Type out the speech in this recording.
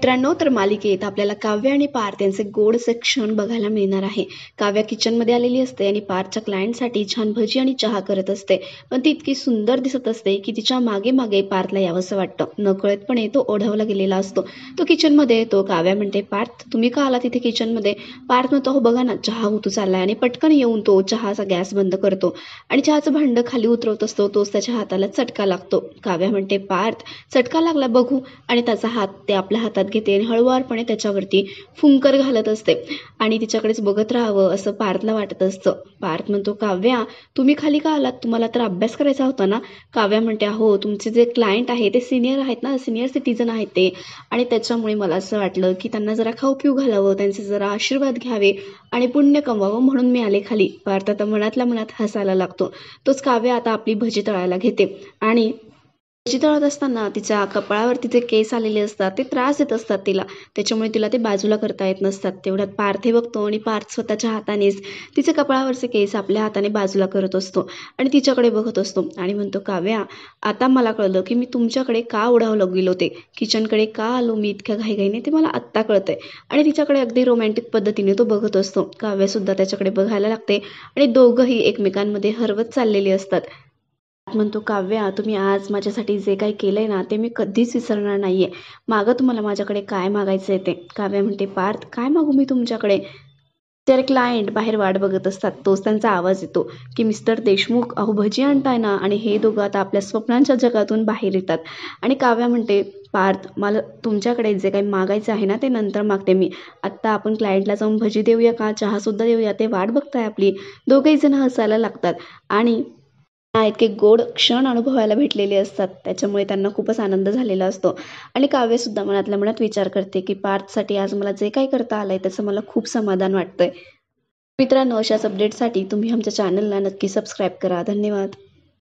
मित्रांनो, तर मालिकेत आपल्याला काव्य आणि पार्थ यांचे गोडसे क्षण बघायला मिळणार आहे. काव्य किचनमध्ये आलेली असते आणि पार्थच्या क्लायंटसाठी छान भजी आणि चहा करत असते. पण ती इतकी सुंदर दिसत असते की तिच्या मागे मागे पार्थला यावंसं वाटतं. नकळतपणे तो ओढावला गेलेला असतो. तो किचनमध्ये येतो. काव्य म्हणते, पार्थ तुम्ही का आला तिथे किचनमध्ये? पार्थ म्हणतो, हो बघा ना, चहा होतो चाललाय. आणि पटकन येऊन तो चहाचा गॅस बंद करतो आणि चहाचं भांडं खाली उतरवत असतो. तोच त्याच्या हाताला चटका लागतो. काव्य म्हणते, पार्थ चटका लागला बघू. आणि त्याचा हात ते आपल्या हातात घेते आणि हळुवारपणे त्याच्यावरती फुंकर घालत असते आणि तिच्याकडेच बघत राहावं असं पार्थला वाटत असतं. पार्थ म्हणतो, काव्या तुम्ही खाली का आलात? तुम्हाला तर अभ्यास करायचा होता ना? काव्या म्हणते, हो तुमचे जे क्लायंट आहे ते सिनियर आहेत ना, सिनियर सिटीजन आहेत ते, आणि त्याच्यामुळे मला असं वाटलं की त्यांना जरा खाऊ पिऊ घालावं, त्यांचे जरा आशीर्वाद घ्यावे आणि पुण्य कमवावं म्हणून मी आले खाली. पार्थ आता मनातल्या मनात हसायला लागतो. तोच काव्य आता आपली भजी तळायला घेते आणि भजी तळत असताना तिच्या कपाळावर तिचे केस आलेले असतात. ते त्रास देत असतात तिला, त्याच्यामुळे तिला ते बाजूला करता येत नसतात. तेवढ्यात पार्थ बघतो आणि पार्थ स्वतःच्या हातानेच तिचे कपाळावरचे केस आपल्या हाताने बाजूला करत असतो आणि तिच्याकडे बघत असतो आणि म्हणतो, काव्या आता मला कळलं की मी तुमच्याकडे का ओढावलं गेलो, ते किचनकडे का आलो मी इतक्या घाईघाईने, ते मला आत्ता कळतंय. आणि तिच्याकडे अगदी रोमॅन्टिक पद्धतीने तो बघत असतो. काव्यसुद्धा त्याच्याकडे बघायला लागते आणि दोघंही एकमेकांमध्ये हरवत चाललेली असतात. म्हणतो, काव्या तुम्ही आज माझ्यासाठी जे काही केलंय ना ते मी कधीच विसरणार नाहीये. मागं तुम्हाला माझ्याकडे काय मागायचं ते? काव्या म्हणते, पार्थ काय मागू मी तुमच्याकडे? तर क्लायंट बाहेर वाट बघत असतात. तोच त्यांचा आवाज येतो की मिस्टर देशमुख, अहो भजी आणताय ना? आणि हे दोघं आता आपल्या स्वप्नांच्या जगातून बाहेर येतात. आणि काव्या म्हणते, पार्थ मला तुमच्याकडे जे काही मागायचं आहे ना ते नंतर मागते मी. आत्ता आपण क्लायंटला जाऊन भजी देऊया का, चहासुद्धा देऊया, ते वाट बघताय आपली. दोघेही जण हसायला लागतात आणि इतके गोड क्षण अनुभवायला भेटलेले असतात. त्याच्यामुळे त्यांना खूपच आनंद झालेला असतो. आणि काव्यसुद्धा मनातल्या मनात विचार करते की पार्थसाठी आज मला जे काही करता आलंय त्याचं मला खूप समाधान वाटतंय. मित्रांनो, अशाच अपडेटसाठी तुम्ही आमच्या चॅनलला नक्की सबस्क्राईब करा. धन्यवाद.